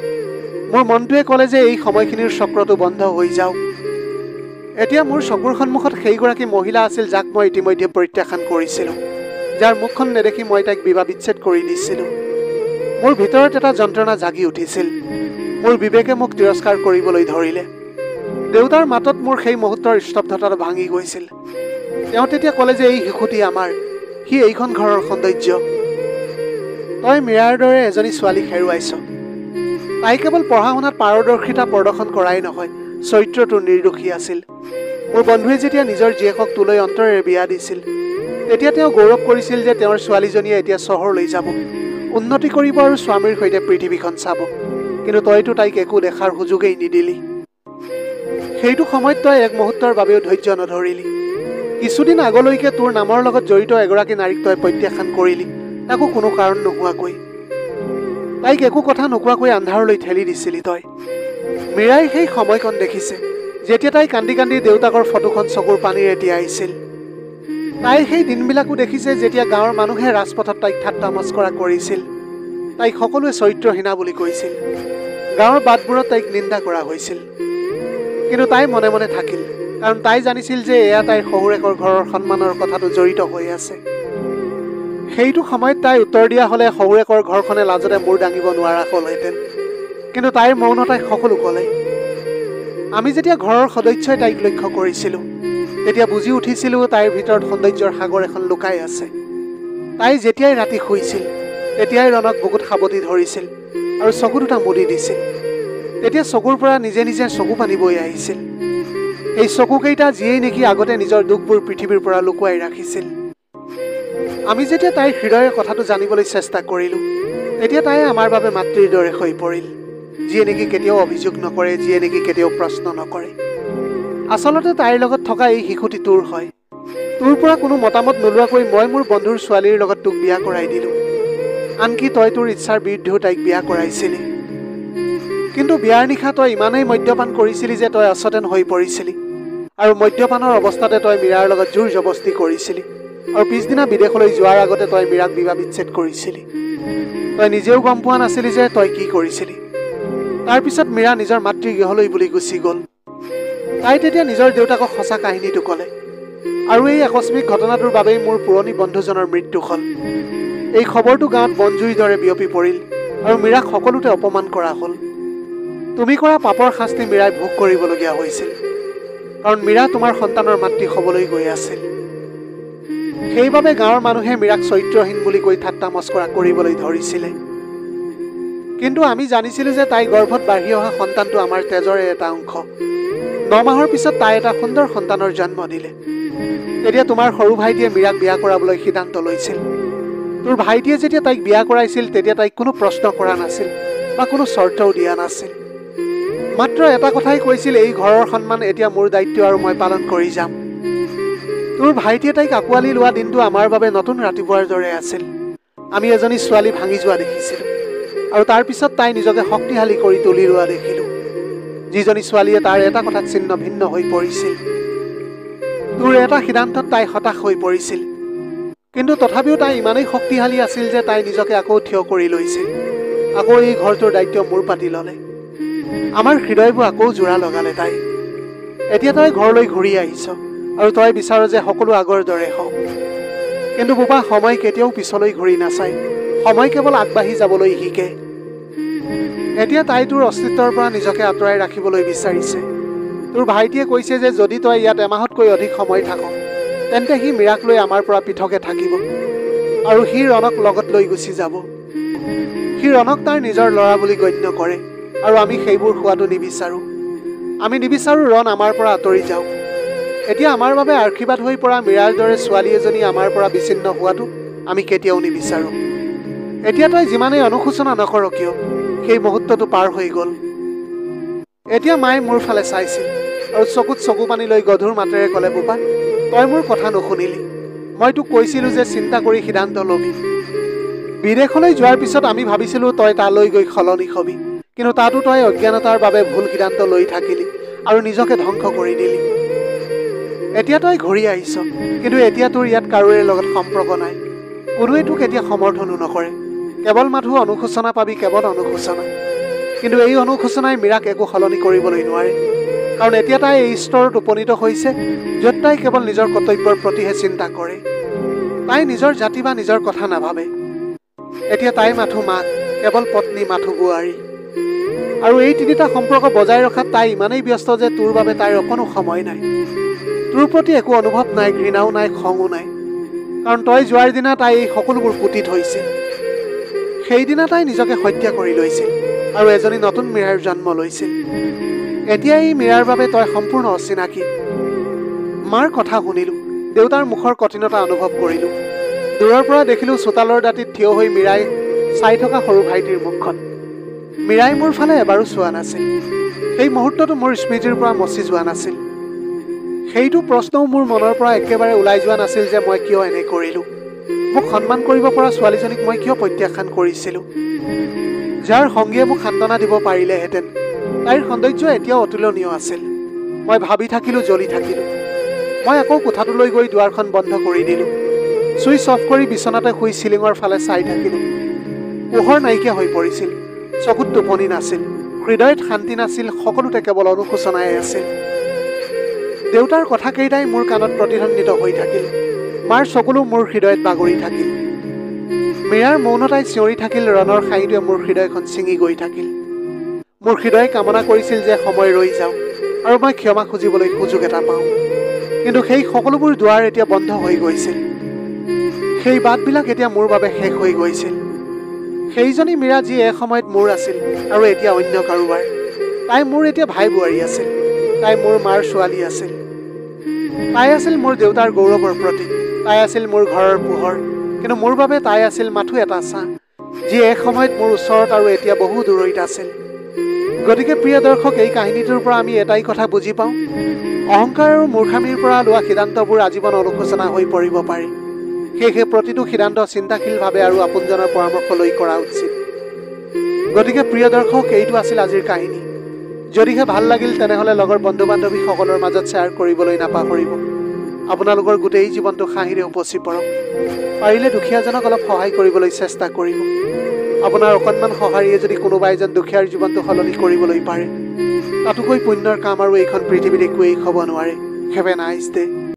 মোৰ মনটোৱে ক'লে যে এই সময়খিনিৰ চক্ৰটো বন্ধ হৈ যাওক। এতিয়া মোৰ চকুৰ সন্মুখত সেইগৰাকী মহিলা আছিল যাক মই ইতিমধ্যে প্ৰত্যাখ্যান কৰিছিলোঁ, যাৰ মুখখন নেদেখি মই তাইক বিবাহ বিচ্ছেদ কৰি দিছিলোঁ। মোৰ ভিতৰত এটা যন্ত্ৰণা জাগি উঠিছিল। মোৰ বিবেকে মোক তিৰস্কাৰ কৰিবলৈ ধৰিলে। দেউতাৰ মাতত মোৰ সেই মুহূৰ্তৰ স্তব্ধতাটো ভাঙি গৈছিল। তেওঁ তেতিয়া ক'লে যে এই শিশুটি আমাৰ, সি এইখন ঘৰৰ সৌন্দৰ্য। তই মীৰাৰ দৰে এজনী ছোৱালীক হেৰুৱাইছ। তাই কেৱল পঢ়া শুনাত পাৰদৰ্শিতা প্ৰদৰ্শন কৰাই নহয়, চৰিত্ৰটো নিৰ্দোষী আছিল। মোৰ বন্ধুৱে যেতিয়া নিজৰ জীয়েকক তোলৈ অন্তৰেৰে বিয়া দিছিল, তেতিয়া তেওঁ গৌৰৱ কৰিছিল যে তেওঁৰ ছোৱালীজনীয়ে এতিয়া চহৰলৈ যাব, উন্নতি কৰিব আৰু স্বামীৰ সৈতে পৃথিৱীখন চাব। কিন্তু তইতো তাইক একো দেখাৰ সুযোগেই নিদিলি। সেইটো সময়ত তই এক মুহূৰ্তৰ বাবেও ধৈৰ্য নধৰিলি। কিছুদিন আগলৈকে তোৰ নামৰ লগত জড়িত এগৰাকী নাৰীক তই প্ৰত্যাখ্যান কৰিলি, তাকো কোনো কাৰণ নোহোৱাকৈ। তাইক একো কথা নোকোৱাকৈ আন্ধাৰলৈ ঠেলি দিছিলি তই। মীৰাই সেই সময়কণ দেখিছে, যেতিয়া তাই কান্দি কান্দি দেউতাকৰ ফটোখন চকুৰ পানীৰে তিয়াইছিল। তাই সেই দিনবিলাকো দেখিছে যেতিয়া গাঁৱৰ মানুহে ৰাজপথত তাইক ঠাট্টা মস্কৰা কৰিছিল। তাইক সকলোৱে চৰিত্ৰহীনা বুলি কৈছিল। গাঁৱৰ বাটবোৰত তাইক নিন্দা কৰা হৈছিল। কিন্তু তাই মনে মনে থাকিল। কাৰণ তাই জানিছিল যে এয়া তাইৰ শহুৰেকৰ ঘৰৰ সন্মানৰ কথাটো জড়িত হৈ আছে। সেইটো সময়ত তাই উত্তৰ দিয়া হ'লে শহুৰেকৰ ঘৰখনে লাজতে মূৰ দাঙিব নোৱাৰা হ'লহেঁতেন, কিন্তু তাইৰ মৌনতাই সকলো ক'লে। আমি যেতিয়া ঘৰৰ সদস্যই তাইক লক্ষ্য কৰিছিলোঁ, তেতিয়া বুজি উঠিছিলোঁ তাইৰ ভিতৰত সৌন্দৰ্যৰ সাগৰ এখন লুকাই আছে। তাই যেতিয়াই ৰাতি শুইছিল তেতিয়াই ৰণক বুকুত সাৱটি ধৰিছিল আৰু চকু দুটা মুদি দিছিল। তেতিয়া চকুৰ পৰা নিজে নিজে চকু পানী বৈ আহিছিল। এই চকুকেইটা যিয়েই নেকি আগতে নিজৰ দুখবোৰ পৃথিৱীৰ পৰা লুকুৱাই ৰাখিছিল। আমি যেতিয়া তাইৰ হৃদয়ৰ কথাটো জানিবলৈ চেষ্টা কৰিলোঁ, তেতিয়া তাই আমাৰ বাবে মাতৃৰ দৰে হৈ পৰিল, যিয়ে নেকি কেতিয়াও অভিযোগ নকৰে, যিয়ে নেকি কেতিয়াও প্ৰশ্ন নকৰে। আচলতে তাইৰ লগত থকা এই শিশুটি তোৰ হয়। তোৰ পৰা কোনো মতামত নোলোৱাকৈ মই মোৰ বন্ধুৰ ছোৱালীৰ লগত তোক বিয়া কৰাই দিলোঁ। আনকি তই তোৰ ইচ্ছাৰ বিৰুদ্ধেও তাইক বিয়া কৰাইছিলি। কিন্তু বিয়াৰ নিশা তই ইমানেই মদ্যপান কৰিছিলি যে তই অচেতন হৈ পৰিছিলি, আৰু মদ্যপানৰ অৱস্থাতে তই মীৰাৰ লগত জোৰ জবস্তি কৰিছিলি, আৰু পিছদিনা বিদেশলৈ যোৱাৰ আগতে তই মীৰাক বিবাহ বিচ্ছেদ কৰিছিলি। তই নিজেও গম পোৱা নাছিলি যে তই কি কৰিছিলি। তাৰপিছত মীৰা নিজৰ মাতৃগৃহলৈ বুলি গুচি গ'ল। তাই তেতিয়া নিজৰ দেউতাকক সঁচা কাহিনীটো ক'লে, আৰু এই আকস্মিক ঘটনাটোৰ বাবেই মোৰ পুৰণি বন্ধুজনৰ মৃত্যু হ'ল। এই খবৰটো গাঁৱত বনজুইৰ দৰে বিয়পি পৰিল, আৰু মীৰাক সকলোতে অপমান কৰা হ'ল। তুমি কৰা পাপৰ শাস্তি মীৰাই ভোগ কৰিবলগীয়া হৈছিল, কাৰণ মীৰা তোমাৰ সন্তানৰ মাতৃ হ'বলৈ গৈ আছিল। সেইবাবে গাঁৱৰ মানুহে মীৰাক চৰিত্ৰহীন বুলি কৈ ঠাট্টা মস্কৰা কৰিবলৈ ধৰিছিলে। কিন্তু আমি জানিছিলোঁ যে তাই গৰ্ভত বাঢ়ি অহা সন্তানটো আমাৰ তেজৰে এটা অংশ। 9 মাহৰ পিছত তাই এটা সুন্দৰ সন্তানৰ জন্ম দিলে। তেতিয়া তোমাৰ সৰু ভাইটিয়ে মীৰাক বিয়া কৰাবলৈ সিদ্ধান্ত লৈছিল। তোৰ ভাইটিয়ে যেতিয়া তাইক বিয়া কৰাইছিল তেতিয়া তাইক কোনো প্ৰশ্ন কৰা নাছিল বা কোনো চৰ্তও দিয়া নাছিল। মাত্ৰ এটা কথাই কৈছিল, এই ঘৰৰ সন্মান এতিয়া মোৰ দায়িত্ব আৰু মই পালন কৰি যাম। তোৰ ভাইটিয়ে তাইক আঁকোৱালি লোৱা দিনটো আমাৰ বাবে নতুন ৰাতিপুৱাৰ দৰে আছিল। আমি এজনী ছোৱালী ভাঙি যোৱা দেখিছিলোঁ, আৰু তাৰ পিছত তাই নিজকে শক্তিশালী কৰি তুলি লোৱা দেখিলোঁ। যিজনী ছোৱালীয়ে তাৰ এটা কথাত ছিন্ন ভিন্ন হৈ পৰিছিল। তোৰ এটা সিদ্ধান্তত তাই হতাশ হৈ পৰিছিল, কিন্তু তথাপিও তাই ইমানেই শক্তিশালী আছিল যে তাই নিজকে আকৌ থিয় কৰি লৈছিল। আকৌ এই ঘৰটোৰ দায়িত্ব মূৰ পাতি ল'লে। আমাৰ হৃদয়বোৰ আকৌ জোৰা লগালে তাই। এতিয়া তই ঘৰলৈ ঘূৰি আহিছ, আৰু তই বিচাৰ যে সকলো আগৰ দৰে হওক। কিন্তু বোপা, সময় কেতিয়াও পিছলৈ ঘূৰি নাচায়, সময় কেৱল আগবাঢ়ি যাবলৈ শিকে। এতিয়া তাই তোৰ অস্তিত্বৰ পৰা নিজকে আঁতৰাই ৰাখিবলৈ বিচাৰিছে। তোৰ ভাইটিয়ে কৈছে যে যদি তই ইয়াত এমাহতকৈ অধিক সময় থাক, তেন্তে সি মীৰাক লৈ আমাৰ পৰা পৃথকে থাকিব, আৰু সি ৰণক লগত লৈ গুচি যাব। সি ৰণক তাৰ নিজৰ ল'ৰা বুলি গণ্য কৰে, আৰু আমি সেইবোৰ হোৱাটো নিবিচাৰোঁ। আমি নিবিচাৰোঁ ৰণ আমাৰ পৰা আঁতৰি যাওক। এতিয়া আমাৰ বাবে আশীৰ্বাদ হৈ পৰা মীৰাৰ দৰে ছোৱালী এজনী আমাৰ পৰা বিচ্ছিন্ন হোৱাটো আমি কেতিয়াও নিবিচাৰোঁ। এতিয়া তই যিমানেই অনুশোচনা নকৰ কিয়, সেই মুহূৰ্তটো পাৰ হৈ গ'ল। এতিয়া মায়ে মোৰ ফালে চাইছিল, আৰু চকুত চকু পানী লৈ গধুৰ মাতেৰে ক'লে, বোপা, তই মোৰ কথা নুশুনিলি। মই তোক কৈছিলোঁ যে চিন্তা কৰি সিদ্ধান্ত ল'বি। বিদেশলৈ যোৱাৰ পিছত আমি ভাবিছিলোঁ তই তালৈ গৈ সলনি হবি, কিন্তু তাতো তই অজ্ঞানতাৰ বাবে ভুল সিদ্ধান্ত লৈ থাকিলি আৰু নিজকে ধ্বংস কৰি দিলি। এতিয়া তই ঘূৰি আহিছ, কিন্তু এতিয়া তোৰ ইয়াত কাৰোৰে লগত সম্পৰ্ক নাই। কোনোৱে তোক এতিয়া সমৰ্থনো নকৰে। কেৱল মাথো অনুশোচনা পাবি, কেৱল অনুশোচনা। কিন্তু এই অনুশোচনাই মীৰাক একো সলনি কৰিবলৈ নোৱাৰে, কাৰণ এতিয়া তাই এই স্তৰত উপনীত হৈছে য'ত তাই কেৱল নিজৰ কৰ্তব্যৰ প্ৰতিহে চিন্তা কৰে। তাই নিজৰ জাতি বা নিজৰ কথা নাভাবে। এতিয়া তাই মাথো মাক, কেৱল পত্নী, মাথো বোৱাৰী। আৰু এই তিনিটা সম্পৰ্ক বজাই ৰখাত তাই ইমানেই ব্যস্ত যে তোৰ বাবে তাইৰ অকণো সময় নাই। তোৰ প্ৰতি একো অনুভৱ নাই, ঘৃণাও নাই, খঙো নাই, কাৰণ তই যোৱাৰ দিনা তাই এই সকলোবোৰ পুতি থৈছিল। সেইদিনা তাই নিজকে হত্যা কৰি লৈছিল, আৰু এজনী নতুন মীৰাৰ জন্ম লৈছিল। এতিয়া এই মীৰাৰ বাবে তই সম্পূৰ্ণ অচিনাকি। মাৰ কথা শুনিলোঁ, দেউতাৰ মুখৰ কঠিনতা অনুভৱ কৰিলোঁ। দূৰৰ পৰা দেখিলোঁ চোতালৰ দাঁতিত থিয় হৈ মীৰাই চাই থকা সৰু ভাইটিৰ মুখখন। মীৰাই মোৰ ফালে এবাৰো চোৱা নাছিল। সেই মুহূৰ্তটো মোৰ স্মৃতিৰ পৰা মচি যোৱা নাছিল। সেইটো প্ৰশ্নও মোৰ মনৰ পৰা একেবাৰে ওলাই যোৱা নাছিল যে মই কিয় এনে কৰিলোঁ। মোক সন্মান কৰিব পৰা ছোৱালীজনীক মই কিয় প্ৰত্যাখ্যান কৰিছিলোঁ। যাৰ সংগীয়ে মোক সান্তনা দিব পাৰিলেহেঁতেন, তাইৰ সৌন্দৰ্য এতিয়াও অতুলনীয় আছিল। মই ভাবি থাকিলোঁ, জ্বলি থাকিলোঁ। মই আকৌ কোঠাটোলৈ গৈ দুৱাৰখন বন্ধ কৰি দিলোঁ। ছুইচ অফ কৰি বিচনাতে শুই চিলিঙৰ ফালে চাই থাকিলোঁ। পোহৰ নাইকিয়া হৈ পৰিছিল, চকুত টোপনি নাছিল, হৃদয়ত শান্তি নাছিল, সকলোতে কেৱল অনুশোচনাই আছিল। দেউতাৰ কথাকেইটাই মোৰ কাণত প্ৰতিধ্বনিত হৈ থাকিল। মাৰ চকুলো মোৰ হৃদয়ত বাগৰি থাকিল। মীৰাৰ মৌনতাই চিঞৰি থাকিল, ৰণৰ শাৰীটোৱে মোৰ হৃদয়খন ছিঙি গৈ থাকিল। মোৰ হৃদয়ে কামনা কৰিছিল যে সময় ৰৈ যাওক আৰু মই ক্ষমা খুজিবলৈ সুযোগ এটা পাওঁ। কিন্তু সেই সকলোবোৰ দুৱাৰ এতিয়া বন্ধ হৈ গৈছিল। সেই বাটবিলাক এতিয়া মোৰ বাবে শেষ হৈ গৈছিল। সেইজনী মীৰা যি এসময়ত মোৰ আছিল আৰু এতিয়া অন্য কাৰোবাৰ। তাই মোৰ এতিয়া ভাই বোৱাৰী আছিল। তাই মোৰ মাৰ ছোৱালী আছিল। তাই আছিল মোৰ দেউতাৰ গৌৰৱৰ প্ৰতীক। তাই আছিল মোৰ ঘৰৰ পোহৰ। কিন্তু মোৰ বাবে তাই আছিল মাথো এটা ছাঁ, যি এসময়ত মোৰ ওচৰত আৰু এতিয়া বহু দূৰৈত আছিল। গতিকে প্ৰিয় দৰ্শক, এই কাহিনীটোৰ পৰা আমি এটাই কথা বুজি পাওঁ, অহংকাৰ আৰু মূৰ্খামিৰ পৰা লোৱা সিদ্ধান্তবোৰ আজীৱন অনুশোচনা হৈ পৰিব পাৰে। সেয়েহে প্ৰতিটো সিদ্ধান্ত চিন্তাশীলভাৱে আৰু আপোনজনৰ পৰামৰ্শ লৈ কৰা উচিত। গতিকে প্ৰিয় দৰ্শক, এইটো আছিল আজিৰ কাহিনী। যদিহে ভাল লাগিল তেনেহ'লে লগৰ বন্ধু বান্ধৱীসকলৰ মাজত শ্বেয়াৰ কৰিবলৈ নাপাহৰিব। আপোনালোকৰ গোটেই জীৱনটো হাঁহিৰে উপচি পৰক। পাৰিলে দুখীয়াজনক অলপ সহায় কৰিবলৈ চেষ্টা কৰিব। আপোনাৰ অকণমান সঁহাৰিয়ে যদি কোনোবা এজন দুখীয়াৰ জীৱনটো সলনি কৰিবলৈ পাৰে, তাতোকৈ পুণ্যৰ কাম আৰু এইখন পৃথিৱীত একোৱেই হ'ব নোৱাৰে। Have a nice day.